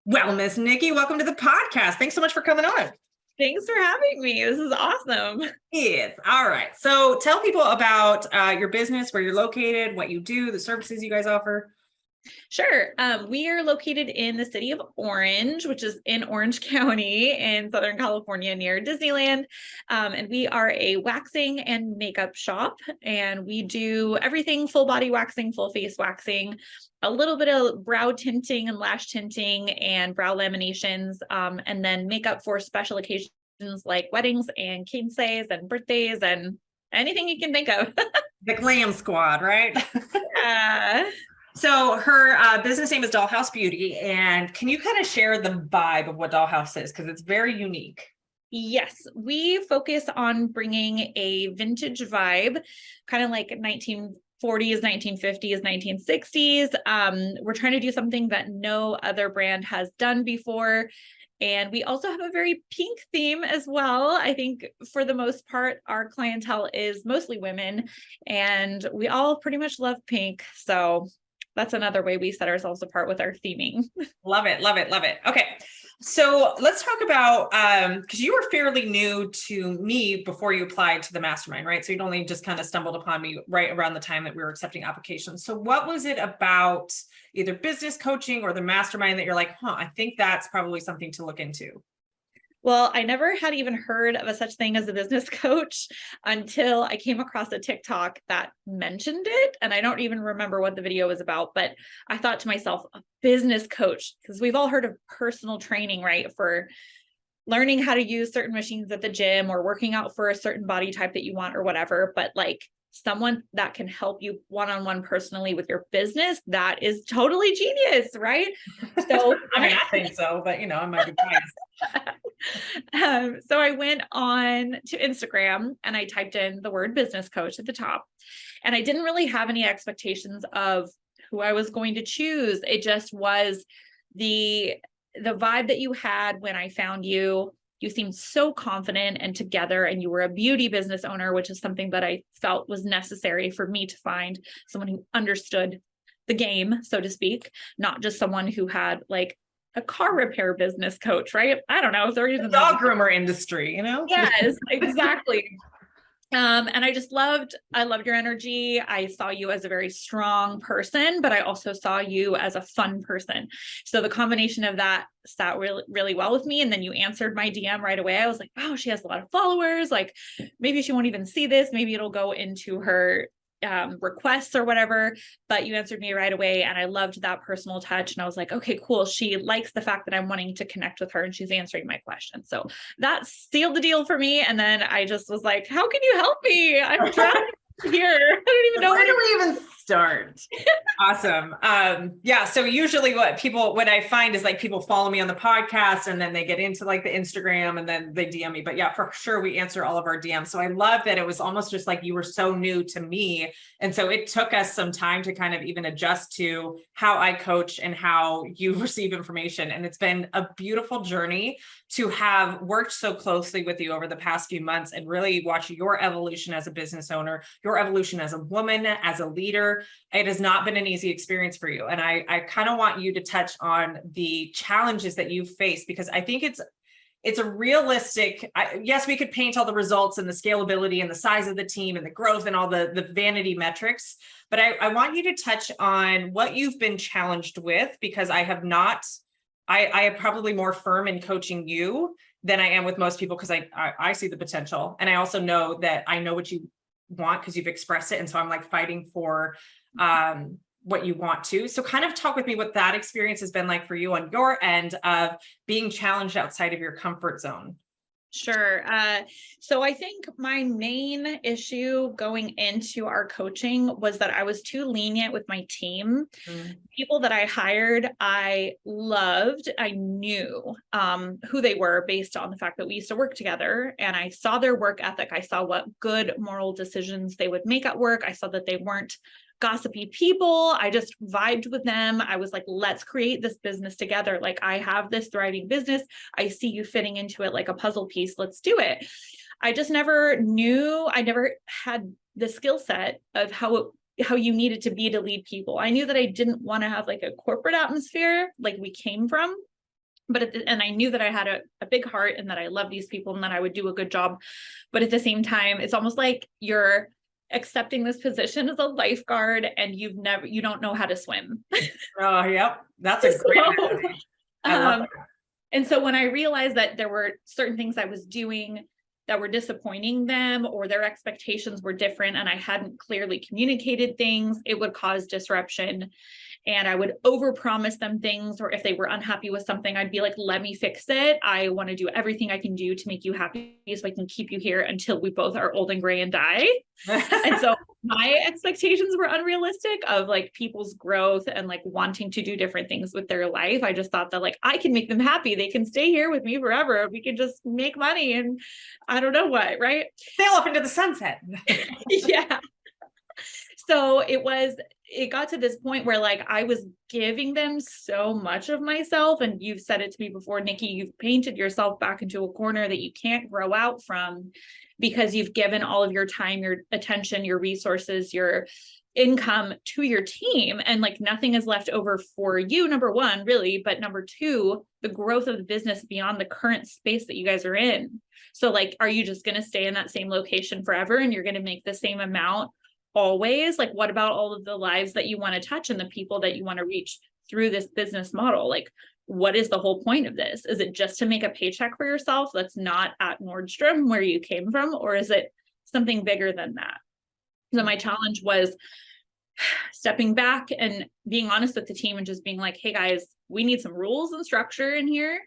Well, Miss Nikki, welcome to the podcast. Thanks so much for coming on. Thanks for having me. This is awesome. Yes. All right. So tell people about your business, where you're located, what you do, the services you guys offer. Sure. We are located in the city of Orange, which is in Orange County in Southern California near Disneyland. And we are a waxing and makeup shop. And we do everything full body waxing, full face waxing, a little bit of brow tinting and lash tinting and brow laminations, and then makeup for special occasions like weddings and quinceañeras and birthdays and anything you can think of. The Glam Squad, right? Yeah. So her business name is Dollhaus Beauty. And can you kind of share the vibe of what Dollhaus is? Because it's very unique. Yes, we focus on bringing a vintage vibe, kind of like 1940s, 1950s, 1960s. We're trying to do something that no other brand has done before. And we also have a very pink theme as well. I think for the most part, our clientele is mostly women, and we all pretty much love pink. So that's another way we set ourselves apart with our theming. Love it, love it, love it. Okay. So let's talk about, because you were fairly new to me before you applied to the mastermind, right? So you'd only just kind of stumbled upon me right around the time that we were accepting applications. So what was it about either business coaching or the mastermind that you're like, I think that's probably something to look into? Well, I never had even heard of a such thing as a business coach until I came across a TikTok that mentioned it. And I don't even remember what the video was about, but I thought to myself, a business coach, because we've all heard of personal training, right? For learning how to use certain machines at the gym or working out for a certain body type that you want or whatever. But like someone that can help you one-on-one personally with your business, that is totally genius, right? So I think so, but I might be biased. So I went on to Instagram and I typed in the word business coach at the top, and I didn't really have any expectations of who I was going to choose. It just was the vibe that you had when I found you. You seemed so confident and together, and you were a beauty business owner, which is something that I felt was necessary for me to find someone who understood the game, so to speak, not just someone who had like a car repair business coach, right? I don't know if they're even the dog groomer industry, Yes, exactly. And I loved your energy. I saw you as a very strong person, but I also saw you as a fun person. So the combination of that sat really, really well with me. And then you answered my DM right away. I was like, wow, she has a lot of followers. Like maybe she won't even see this. Maybe it'll go into her requests or whatever, but you answered me right away. And I loved that personal touch. And I was like, okay, cool. She likes the fact that I'm wanting to connect with her and she's answering my questions. So that sealed the deal for me. And then I just was like, how can you help me? I'm drowning here. I don't even know where do we even start. Awesome. Yeah. So usually what I find is like people follow me on the podcast and then they get into like the Instagram and then they DM me. But yeah, for sure, we answer all of our DMs. So I love that it was almost just like you were so new to me. And so it took us some time to kind of even adjust to how I coach and how you receive information. And it's been a beautiful journey to have worked so closely with you over the past few months and really watch your evolution as a business owner, your evolution as a woman, as a leader. It has not been an easy experience for you. And I kind of want you to touch on the challenges that you've faced, because I think it's a realistic, yes, we could paint all the results and the scalability and the size of the team and the growth and all the vanity metrics, but I want you to touch on what you've been challenged with, because I am probably more firm in coaching you than I am with most people, because I see the potential. And I also know that I know what you want because you've expressed it. And so I'm like fighting for what you want to. So kind of talk with me what that experience has been like for you on your end of being challenged outside of your comfort zone. Sure. So I think my main issue going into our coaching was that I was too lenient with my team. People that I hired, I loved. I knew who they were based on the fact that we used to work together, and I saw their work ethic. I saw what good moral decisions they would make at work. I saw that they weren't gossipy people. I just vibed with them. I was like, let's create this business together. Like, I have this thriving business. I see you fitting into it like a puzzle piece. Let's do it. I just never knew, I never had the skill set of how you needed to be to lead people. I knew that I didn't want to have like a corporate atmosphere like we came from. and I knew that I had a big heart and that I love these people and that I would do a good job. But at the same time, it's almost like you're accepting this position as a lifeguard and you don't know how to swim. Oh, yep. That's a great analogy. I love that. And so when I realized that there were certain things I was doing that were disappointing them, or their expectations were different and I hadn't clearly communicated things, it would cause disruption. And I would overpromise them things, or if they were unhappy with something, I'd be like, let me fix it. I want to do everything I can do to make you happy so I can keep you here until we both are old and gray and die. And so my expectations were unrealistic of like people's growth and like wanting to do different things with their life. I just thought that like, I can make them happy. They can stay here with me forever. We can just make money and I don't know what, right? Sail off into the sunset. Yeah. So it got to this point where like I was giving them so much of myself, and you've said it to me before, Nikki, you've painted yourself back into a corner that you can't grow out from because you've given all of your time, your attention, your resources, your income to your team, and like nothing is left over for you, number one, really, but number two, the growth of the business beyond the current space that you guys are in. So like, are you just going to stay in that same location forever and you're going to make the same amount always? Like, what about all of the lives that you want to touch and the people that you want to reach through this business model? Like, what is the whole point of this? Is it just to make a paycheck for yourself that's not at Nordstrom where you came from, or is it something bigger than that? So my challenge was stepping back and being honest with the team and just being like, hey guys, we need some rules and structure in here.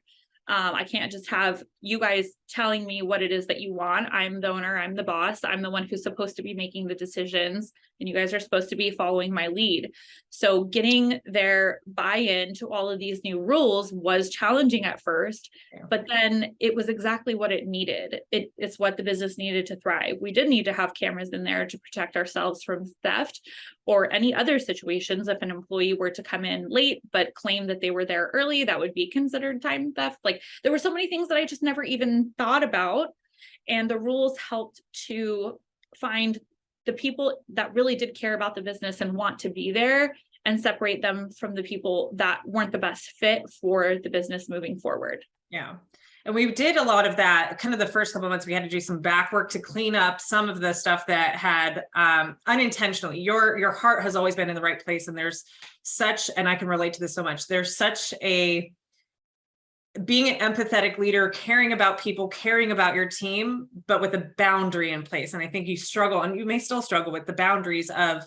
I can't just have you guys telling me what it is that you want. I'm the owner, I'm the boss, I'm the one who's supposed to be making the decisions, and you guys are supposed to be following my lead. So getting their buy-in to all of these new rules was challenging at first, but then it was exactly what it needed. It's what the business needed to thrive. We did need to have cameras in there to protect ourselves from theft or any other situations. If an employee were to come in late but claim that they were there early, that would be considered time theft. Like, there were so many things that I just never even thought about. And the rules helped to find the people that really did care about the business and want to be there, and separate them from the people that weren't the best fit for the business moving forward. Yeah. And we did a lot of that kind of the first couple of months. We had to do some back work to clean up some of the stuff that had unintentionally, your heart has always been in the right place. And there's such, and I can relate to this so much, there's such a, being an empathetic leader, caring about people, caring about your team, but with a boundary in place. And I think you struggle, and you may still struggle with the boundaries of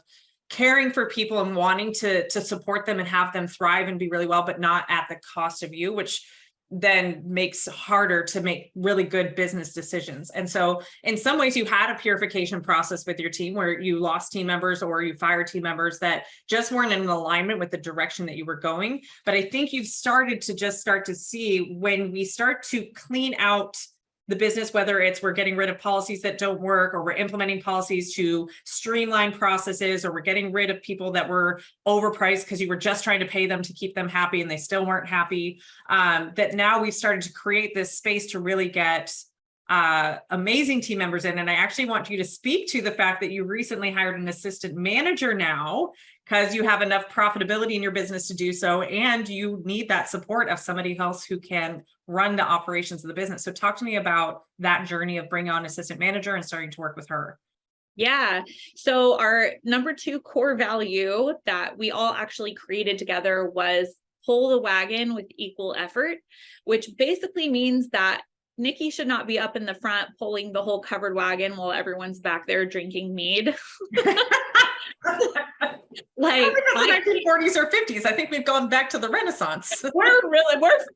caring for people and wanting to support them and have them thrive and be really well, but not at the cost of you, which then makes it harder to make really good business decisions. And so in some ways you had a purification process with your team where you lost team members or you fired team members that just weren't in alignment with the direction that you were going. But I think you've started to see when we start to clean out the business, whether it's we're getting rid of policies that don't work, or we're implementing policies to streamline processes, or we're getting rid of people that were overpriced because you were just trying to pay them to keep them happy and they still weren't happy, that now we've started to create this space to really get amazing team members in. And I actually want you to speak to the fact that you recently hired an assistant manager now, because you have enough profitability in your business to do so, and you need that support of somebody else who can run the operations of the business. So talk to me about that journey of bringing on assistant manager and starting to work with her. Yeah. So our number 2 core value that we all actually created together was pull the wagon with equal effort, which basically means that Nikki should not be up in the front pulling the whole covered wagon while everyone's back there drinking mead. Like, I think that's the 1940s or 50s. I think we've gone back to the Renaissance. We're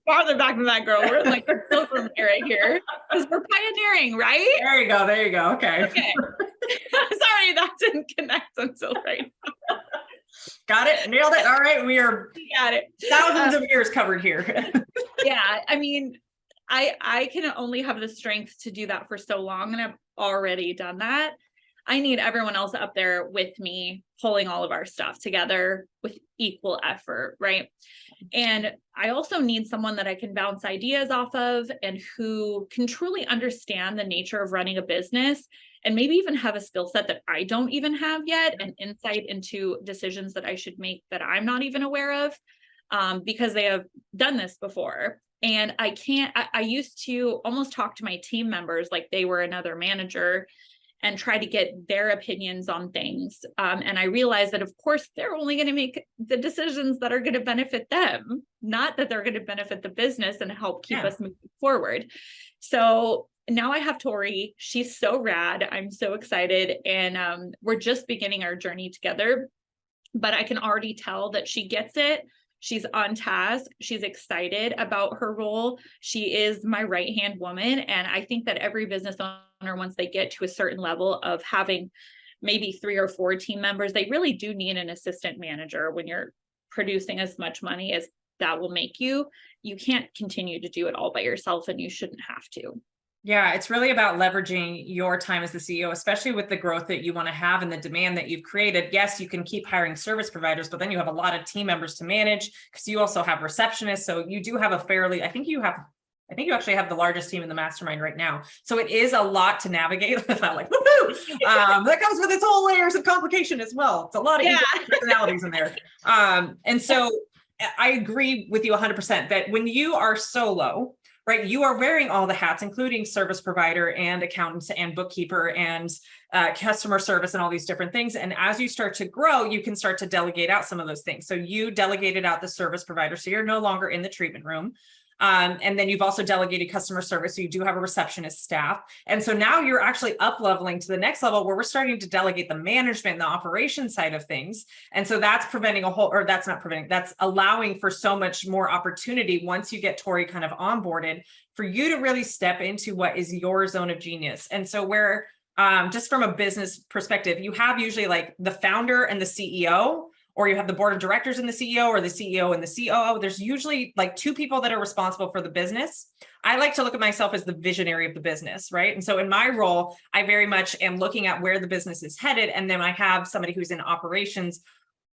farther back than that, girl. We're in like the Pilgrim era here, because we're pioneering, right? There you go. Okay. Sorry, that didn't connect until right now. Got it. Nailed it. All right. We are got it. Thousands of years covered here. Yeah. I mean, I can only have the strength to do that for so long, and I've already done that. I need everyone else up there with me, pulling all of our stuff together with equal effort, right? And I also need someone that I can bounce ideas off of and who can truly understand the nature of running a business, and maybe even have a skill set that I don't even have yet, and insight into decisions that I should make that I'm not even aware of. because they have done this before. And I used to almost talk to my team members like they were another manager and try to get their opinions on things. And I realized that, of course, they're only going to make the decisions that are going to benefit them, not that they're going to benefit the business and help keep us moving forward. So now I have Tori. She's so rad. I'm so excited. And we're just beginning our journey together, but I can already tell that she gets it. She's on task. She's excited about her role. She is my right-hand woman. And I think that every business owner, once they get to a certain level of having maybe 3 or 4 team members, they really do need an assistant manager. When you're producing as much money as that will make you, you can't continue to do it all by yourself, and you shouldn't have to. Yeah, it's really about leveraging your time as the CEO, especially with the growth that you want to have and the demand that you've created. Yes, you can keep hiring service providers, but then you have a lot of team members to manage because you also have receptionists. So you do have I think you actually have the largest team in the mastermind right now. So it is a lot to navigate. I'm like, woohoo! That comes with its whole layers of complication as well. It's a lot of personalities in there. And so I agree with you 100% that when you are solo, right, you are wearing all the hats, including service provider and accountants and bookkeeper and customer service and all these different things. And as you start to grow, you can start to delegate out some of those things. So you delegated out the service provider, so you're no longer in the treatment room. And then you've also delegated customer service. So you do have a receptionist staff. And so now you're actually up leveling to the next level where we're starting to delegate the management and the operations side of things. And so that's that's allowing for so much more opportunity once you get Tori kind of onboarded for you to really step into what is your zone of genius. And so where, just from a business perspective, you have usually like the founder and the CEO, or you have the board of directors and the CEO, or the CEO and the COO. There's usually like 2 people that are responsible for the business. I like to look at myself as the visionary of the business, right? And so in my role, I very much am looking at where the business is headed. And then I have somebody who's in operations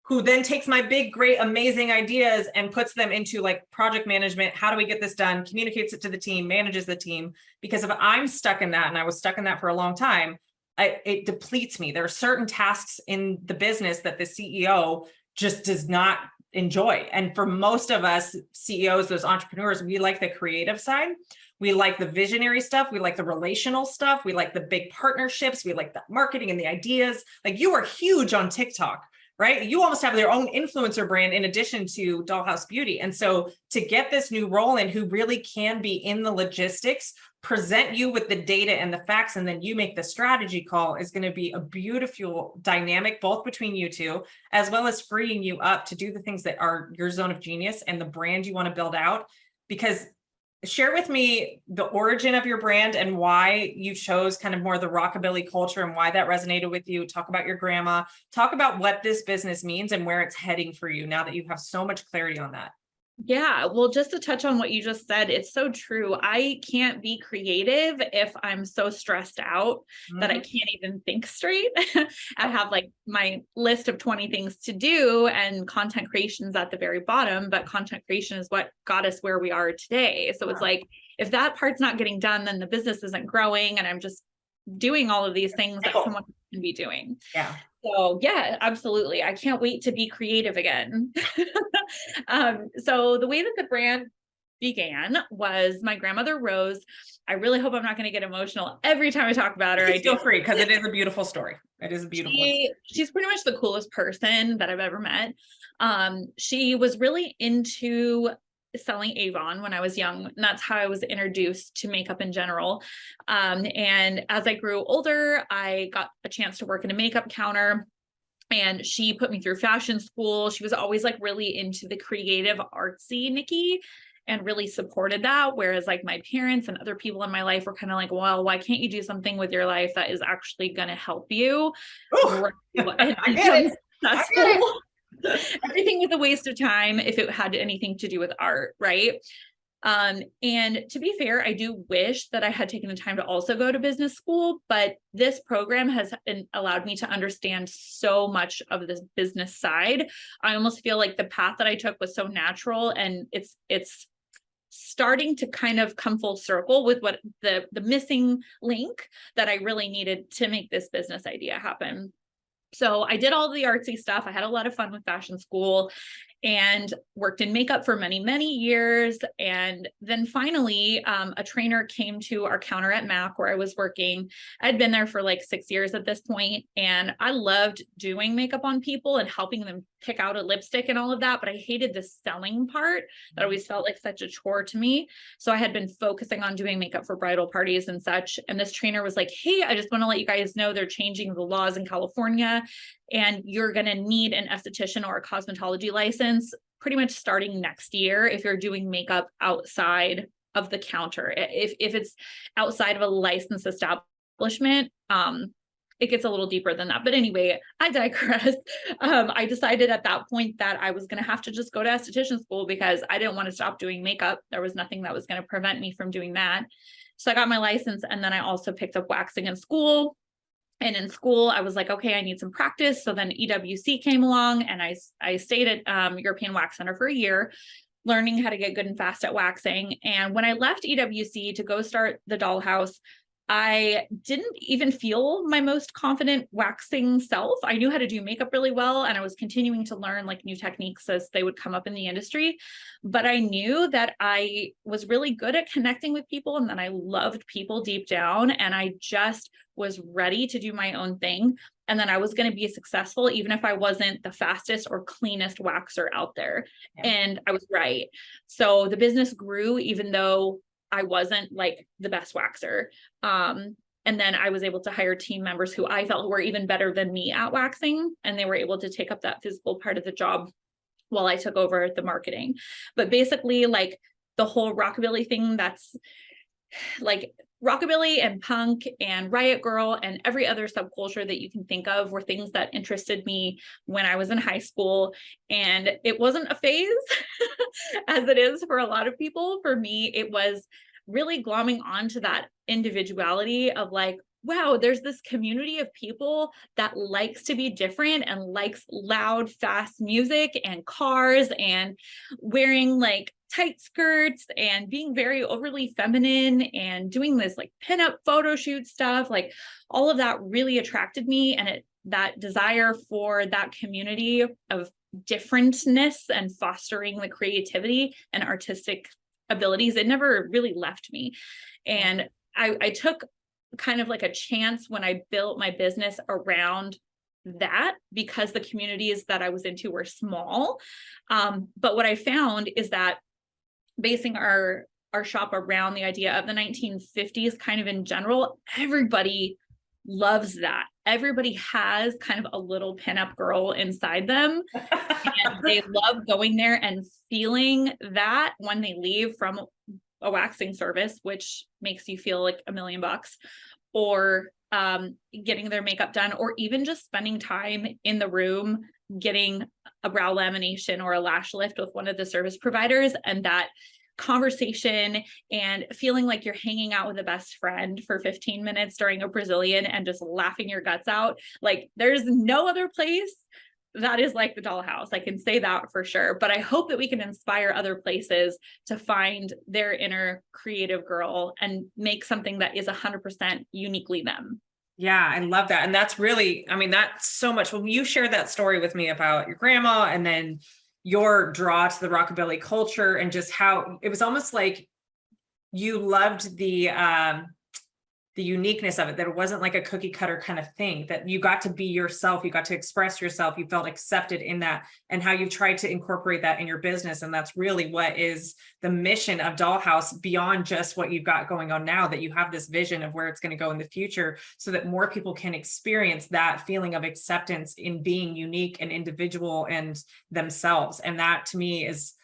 who then takes my big, great, amazing ideas and puts them into like project management. How do we get this done? Communicates it to the team, manages the team. Because if I'm stuck in that, and I was stuck in that for a long time, it depletes me. There are certain tasks in the business that the CEO just does not enjoy. And for most of us CEOs, those entrepreneurs, we like the creative side. We like the visionary stuff. We like the relational stuff. We like the big partnerships. We like the marketing and the ideas. Like you are huge on TikTok, right? You almost have their own influencer brand in addition to Dollhaus Beauty. And so to get this new role in who really can be in the logistics, present you with the data and the facts, and then you make the strategy call is going to be a beautiful dynamic, both between you two, as well as freeing you up to do the things that are your zone of genius and the brand you want to build out. Because share with me the origin of your brand and why you chose kind of more the rockabilly culture and why that resonated with you. Talk about your grandma, talk about what this business means and where it's heading for you now that you have so much clarity on that. Yeah, well, just to touch on what you just said, it's so true. I can't be creative if I'm so stressed out that I can't even think straight. I have like my list of 20 things to do, and content creation is at the very bottom, but content creation is what got us where we are today. So it's like, if that part's not getting done, then the business isn't growing, and I'm just doing all of these things that someone can be doing. Yeah. So yeah, absolutely. I can't wait to be creative again. So the way that the brand began was my grandmother Rose. I really hope I'm not going to get emotional every time I talk about her. I feel free, because it is a beautiful story. It is a beautiful. She's pretty much the coolest person that I've ever met. She was really into selling Avon when I was young, and that's how I was introduced to makeup in general. And as I grew older, I got a chance to work in a makeup counter, and she put me through fashion school. She was always like really into the creative, artsy Nikki, and really supported that. Whereas like my parents and other people in my life were kind of like, well, why can't you do something with your life that is actually going to help you? I get it. Everything was a waste of time if it had anything to do with art, right? And to be fair, I do wish that I had taken the time to also go to business school, but this program has allowed me to understand so much of this business side. I almost feel like the path that I took was so natural, and it's starting to kind of come full circle with what the missing link that I really needed to make this business idea happen. So I did all the artsy stuff. I had a lot of fun with fashion school. and worked in makeup for many, many years. And then finally, a trainer came to our counter at Mac where I was working. I'd been there for like 6 years at this point, and I loved doing makeup on people and helping them pick out a lipstick and all of that. But I hated the selling part. That always felt like such a chore to me. So I had been focusing on doing makeup for bridal parties and such. And this trainer was like, hey, I just want to let you guys know they're changing the laws in California, and you're going to need an esthetician or a cosmetology license pretty much starting next year if you're doing makeup outside of the counter. If it's outside of a licensed establishment, it gets a little deeper than that. But anyway, I digress. I decided at that point that I was going to have to just go to esthetician school because I didn't want to stop doing makeup. There was nothing that was going to prevent me from doing that. So I got my license, and then I also picked up waxing in school. And in school, I was like, okay, I need some practice. So then EWC came along, and I stayed at European Wax Center for a year, learning how to get good and fast at waxing. And when I left EWC to go start the Dollhaus, I didn't even feel my most confident waxing self. I knew how to do makeup really well, and I was continuing to learn like new techniques as they would come up in the industry. But I knew that I was really good at connecting with people, and that I loved people deep down, and I just was ready to do my own thing. And then I was going to be successful, even if I wasn't the fastest or cleanest waxer out there. Yeah. And I was right. So the business grew, even though I wasn't like the best waxer. And then I was able to hire team members who I felt were even better than me at waxing. And they were able to take up that physical part of the job while I took over the marketing. But basically, like the whole rockabilly thing, that's like rockabilly and punk and riot girl and every other subculture that you can think of were things that interested me when I was in high school. And it wasn't a phase as it is for a lot of people. For me, it was really glomming onto that individuality of like, wow, there's this community of people that likes to be different and likes loud, fast music and cars and wearing like tight skirts and being very overly feminine and doing this like pinup photo shoot stuff. Like all of that really attracted me, and that desire for that community of differentness and fostering the creativity and artistic abilities, it never really left me. And I took kind of like a chance when I built my business around that, because the communities that I was into were small. But what I found is that basing our shop around the idea of the 1950s kind of in general, everybody loves that. Everybody has kind of a little pinup girl inside them, and they love going there and feeling that when they leave from a waxing service, which makes you feel like $1 million, or getting their makeup done, or even just spending time in the room getting a brow lamination or a lash lift with one of the service providers, and that conversation and feeling like you're hanging out with a best friend for 15 minutes during a Brazilian and just laughing your guts out. Like there's no other place that is like the Dollhaus. I can say that for sure, but I hope that we can inspire other places to find their inner creative girl and make something that is 100% uniquely them. Yeah, I love that. And that's really, I mean, that's so much. When you shared that story with me about your grandma and then your draw to the rockabilly culture and just how it was almost like you loved the uniqueness of it, that it wasn't like a cookie cutter kind of thing, that you got to be yourself, you got to express yourself, you felt accepted in that, and how you've tried to incorporate that in your business. And that's really what is the mission of Dollhaus, beyond just what you've got going on now, that you have this vision of where it's going to go in the future, so that more people can experience that feeling of acceptance in being unique and individual and themselves. And that to me is,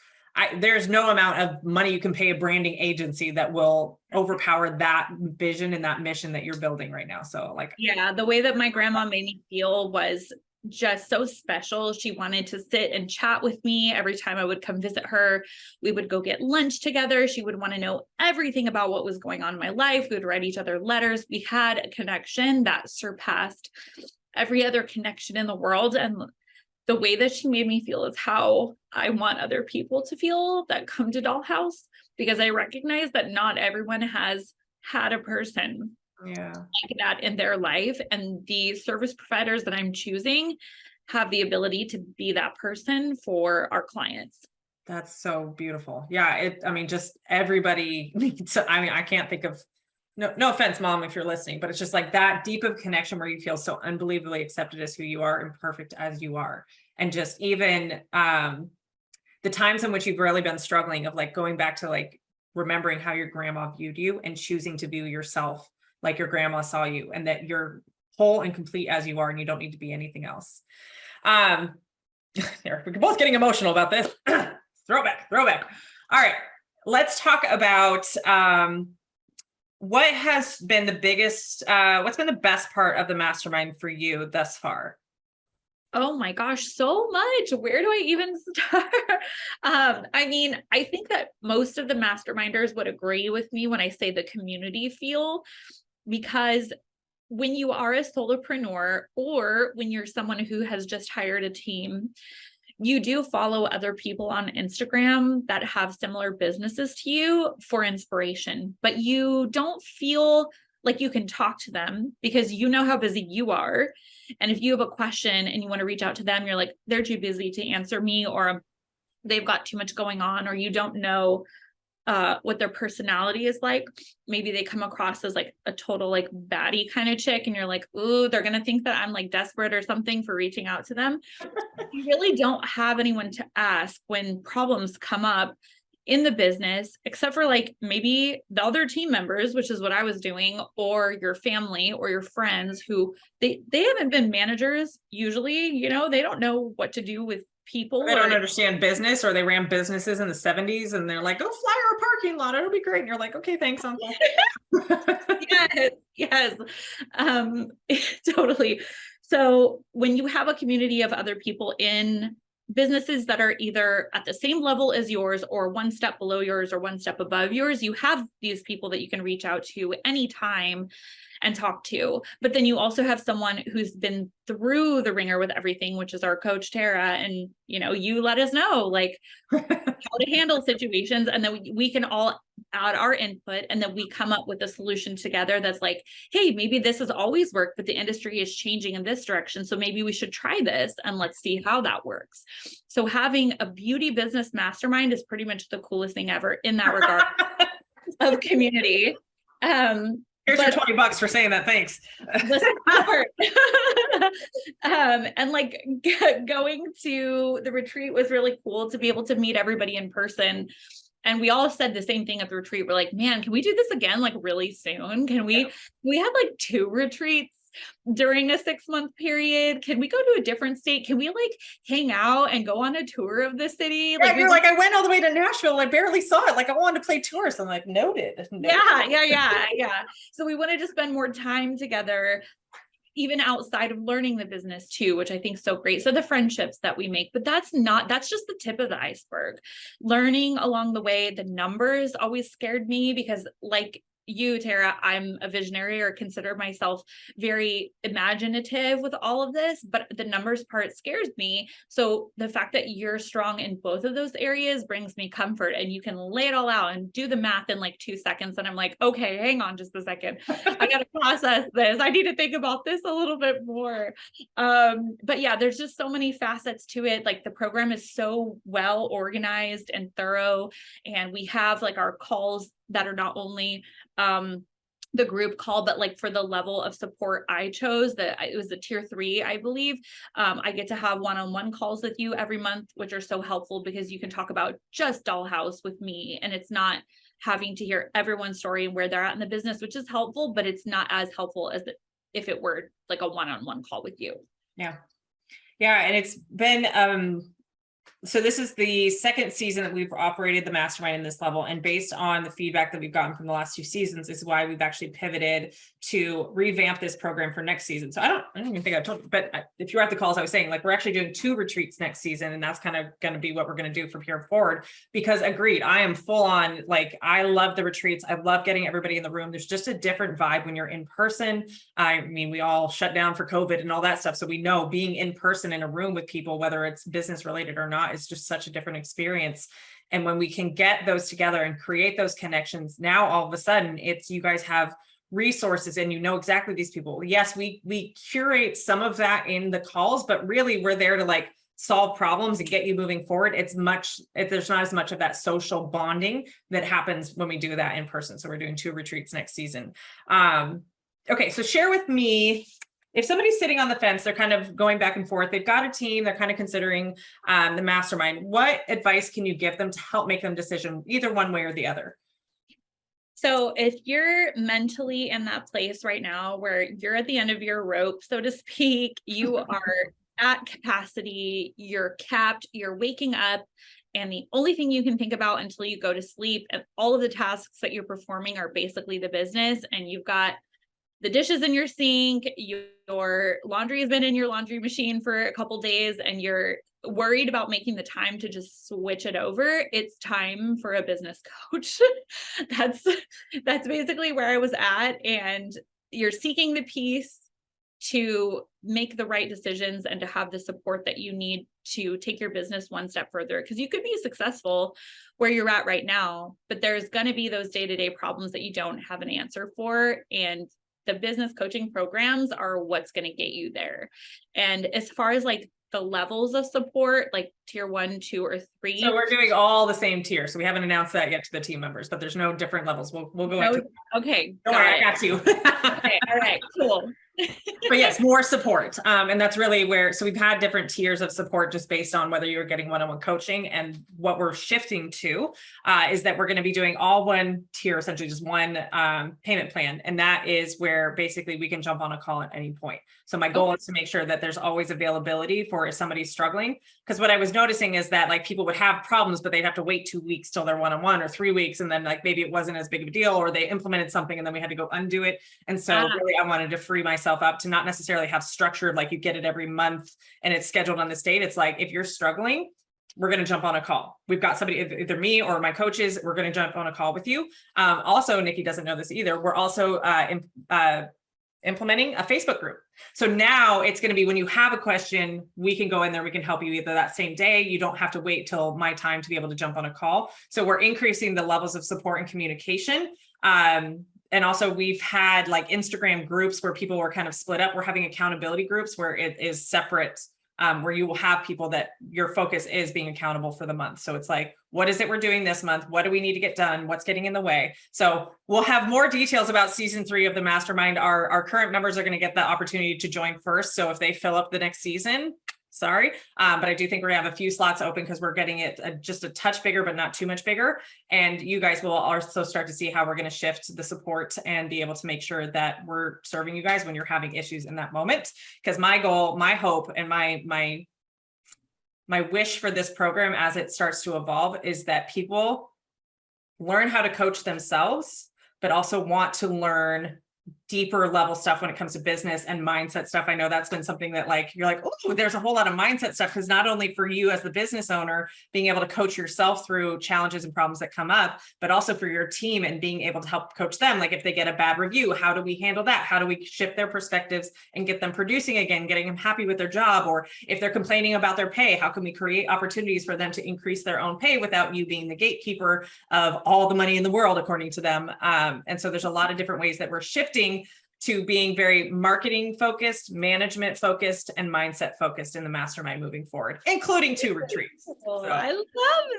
there's no amount of money you can pay a branding agency that will overpower that vision and that mission that you're building right now. So like, yeah, the way that my grandma made me feel was just so special. She wanted to sit and chat with me every time I would come visit her. We would go get lunch together. She would want to know everything about what was going on in my life. We would write each other letters. We had a connection that surpassed every other connection in the world. And the way that she made me feel is how I want other people to feel that come to Dollhaus, because I recognize that not everyone has had a person like that in their life. And the service providers that I'm choosing have the ability to be that person for our clients. That's so beautiful. Yeah. Just everybody needs to, I can't think of, no offense, Mom, if you're listening, but it's just like that deep of connection where you feel so unbelievably accepted as who you are and perfect as you are. And just even, the times in which you've really been struggling of like going back to like remembering how your grandma viewed you and choosing to view yourself like your grandma saw you, and that you're whole and complete as you are, and you don't need to be anything else. We're both getting emotional about this. Throwback. All right, let's talk about what has been the biggest, what's been the best part of the mastermind for you thus far? Oh my gosh, so much. Where do I even start? I think that most of the masterminders would agree with me when I say the community feel, because when you are a solopreneur, or when you're someone who has just hired a team, you do follow other people on Instagram that have similar businesses to you for inspiration, but you don't feel like you can talk to them because you know how busy you are. And if you have a question and you want to reach out to them, you're like, they're too busy to answer me, or they've got too much going on, or you don't know what their personality is like. Maybe they come across as like a total like baddie kind of chick, and you're like, ooh, they're going to think that I'm like desperate or something for reaching out to them. You really don't have anyone to ask when problems come up in the business, except for like maybe the other team members, which is what I was doing, or your family or your friends who they haven't been managers usually, they don't know what to do with people. They don't understand business, or they ran businesses in the 70s and they're like, go fly our parking lot, it'll be great. And you're like, okay, thanks, Uncle. Yes. Totally. So when you have a community of other people in businesses that are either at the same level as yours, or one step below yours, or one step above yours, you have these people that you can reach out to anytime and talk to. But then you also have someone who's been through the ringer with everything, which is our coach, Tara. And, you let us know like how to handle situations. And then we can all add our input, and then we come up with a solution together that's like, hey, maybe this has always worked, but the industry is changing in this direction. So maybe we should try this and let's see how that works. So having a beauty business mastermind is pretty much the coolest thing ever in that regard of community. Here's your $20 for saying that. Thanks. And like going to the retreat was really cool to be able to meet everybody in person. And we all said the same thing at the retreat. We're like, man, can we do this again? Like really soon? We had like 2 retreats during a 6-month period. Can we go to a different state? Can we like hang out and go on a tour of the city? Yeah, you're like, I went all the way to Nashville. I barely saw it. Like I wanted to play tours. I'm like, noted. Yeah. So we wanted to spend more time together, even outside of learning the business too, which I think is so great. So the friendships that we make, but that's just the tip of the iceberg. Learning along the way, the numbers always scared me because like you, Tara, I'm a visionary, or consider myself very imaginative with all of this, but the numbers part scares me. So the fact that you're strong in both of those areas brings me comfort, and you can lay it all out and do the math in like 2 seconds. And I'm like, okay, hang on just a second. I got to process this. I need to think about this a little bit more. But yeah, there's just so many facets to it. Like the program is so well organized and thorough. And we have like our calls that are not only the group call, but like for the level of support I chose, that it was the tier 3, I believe. I get to have one-on-one calls with you every month, which are so helpful because you can talk about just Dollhaus with me, and it's not having to hear everyone's story and where they're at in the business, which is helpful, but it's not as helpful as if it were like a one-on-one call with you. Yeah. And it's been, so this is the 2nd season that we've operated the mastermind in this level. And based on the feedback that we've gotten from the last 2 seasons, is why we've actually pivoted to revamp this program for next season. So I don't even think I told you, but if you're at the calls, I was saying like, we're actually doing 2 retreats next season. And that's kind of going to be what we're going to do from here forward, because agreed, I am full on, like, I love the retreats. I love getting everybody in the room. There's just a different vibe when you're in person. I mean, we all shut down for COVID and all that stuff. So we know being in person in a room with people, whether it's business related or not, is just such a different experience. And when we can get those together and create those connections, now all of a sudden it's, you guys have resources and you know exactly these people. Yes, we curate some of that in the calls, but really we're there to like solve problems and get you moving forward. There's not as much of that social bonding that happens when we do that in person. So we're doing 2 retreats next season. Okay, so share with me, if somebody's sitting on the fence, they're kind of going back and forth, they've got a team, they're kind of considering the mastermind, what advice can you give them to help make them decision either one way or the other? So if you're mentally in that place right now where you're at the end of your rope, so to speak, you are at capacity, you're capped, you're waking up, and the only thing you can think about until you go to sleep and all of the tasks that you're performing are basically the business, and you've got the dishes in your sink, your laundry has been in your laundry machine for a couple days, and you're worried about making the time to just switch it over, it's time for a business coach. That's basically where I was at. And you're seeking the peace to make the right decisions and to have the support that you need to take your business one step further. Because you could be successful where you're at right now, but there's going to be those day-to-day problems that you don't have an answer for. And the business coaching programs are what's going to get you there. And as far as like the levels of support, like tier 1, 2, or 3. So we're doing all the same tier. So we haven't announced that yet to the team members, but there's no different levels. We'll go into okay. Don't worry, I got you. Okay, all right, cool. But yes, more support. And that's really where, so we've had different tiers of support just based on whether you're getting one-on-one coaching. And what we're shifting to is that we're going to be doing all one tier, essentially just one payment plan. And that is where basically we can jump on a call at any point. So my goal is to make sure that there's always availability for if somebody's struggling. Because what I was noticing is that like people would have problems, but they'd have to wait 2 weeks till they're one-on-one or 3 weeks. And then like maybe it wasn't as big of a deal, or they implemented something and then we had to go undo it. And so really I wanted to free myself up to not necessarily have structured, like you get it every month and it's scheduled on this date. It's like, if you're struggling, we're going to jump on a call. We've got somebody, either me or my coaches, we're going to jump on a call with you. Also, Nikki doesn't know this either. We're also implementing a Facebook group. So now it's going to be when you have a question, we can go in there, we can help you either that same day. You don't have to wait till my time to be able to jump on a call. So we're increasing the levels of support and communication. And also we've had like Instagram groups where people were kind of split up. We're having accountability groups where it is separate, where you will have people that your focus is being accountable for the month. So it's like, what is it we're doing this month? What do we need to get done? What's getting in the way? So we'll have more details about season 3 of the mastermind. Our current members are going to get the opportunity to join first. So if they fill up the next season, sorry. But I do think we're gonna have a few slots open because we're getting it just a touch bigger, but not too much bigger. And you guys will also start to see how we're going to shift the support and be able to make sure that we're serving you guys when you're having issues in that moment. Because my goal, my hope, and my wish for this program as it starts to evolve is that people learn how to coach themselves, but also want to learn deeper level stuff when it comes to business and mindset stuff. I know that's been something that like, you're like, oh, there's a whole lot of mindset stuff, because not only for you as the business owner, being able to coach yourself through challenges and problems that come up, but also for your team and being able to help coach them. Like if they get a bad review, how do we handle that? How do we shift their perspectives and get them producing again, getting them happy with their job? Or if they're complaining about their pay, how can we create opportunities for them to increase their own pay without you being the gatekeeper of all the money in the world, according to them? And so there's a lot of different ways that we're shifting to being very marketing focused, management focused, and mindset focused in the mastermind moving forward, including 2 retreats. So, I love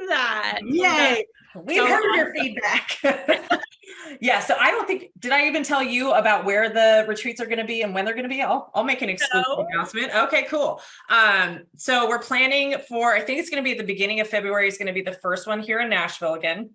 that. Yay. We've heard your feedback. Yeah. So I don't think, did I even tell you about where the retreats are going to be and when they're going to be? I'll make an exclusive announcement. Okay, cool. So we're planning for, I think it's going to be at the beginning of February. It's going to be the first one here in Nashville again.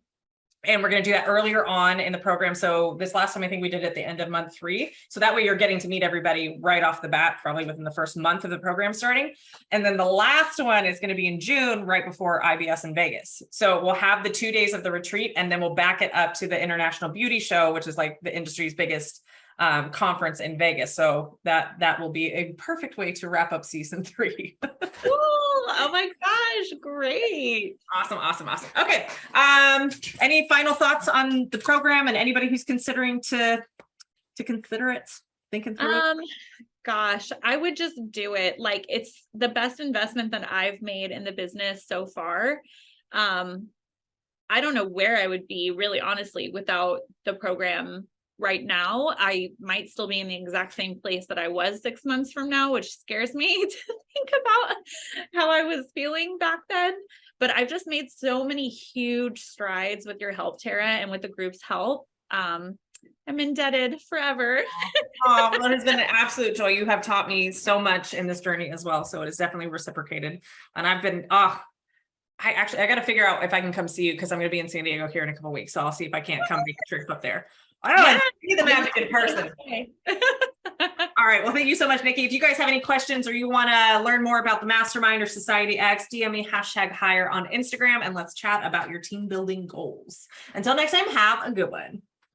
And we're going to do that earlier on in the program. So this last time, I think we did it at the end of month 3. So that way you're getting to meet everybody right off the bat, probably within the first month of the program starting. And then the last one is going to be in June, right before IBS in Vegas. So we'll have the 2 days of the retreat, and then we'll back it up to the International Beauty Show, which is like the industry's biggest conference in Vegas. So that will be a perfect way to wrap up season 3. Cool. Oh my gosh, great. Awesome. Okay. Any final thoughts on the program and anybody who's considering to consider it, thinking through it? Gosh, I would just do it. Like, it's the best investment that I've made in the business so far. I don't know where I would be, really honestly, without the program right now. I might still be in the exact same place that I was 6 months from now, which scares me to think about how I was feeling back then. But I've just made so many huge strides with your help, Tara, and with the group's help. I'm indebted forever. Oh, well, it has been an absolute joy. You have taught me so much in this journey as well. So it is definitely reciprocated. And I've been, I got to figure out if I can come see you, because I'm going to be in San Diego here in a couple of weeks. So I'll see if I can't come make a trip up there. I don't know, see the magic in person. All right. Well, thank you so much, Nikki. If you guys have any questions or you want to learn more about the Mastermind or Society X, DM me #hire on Instagram and let's chat about your team building goals. Until next time, have a good one.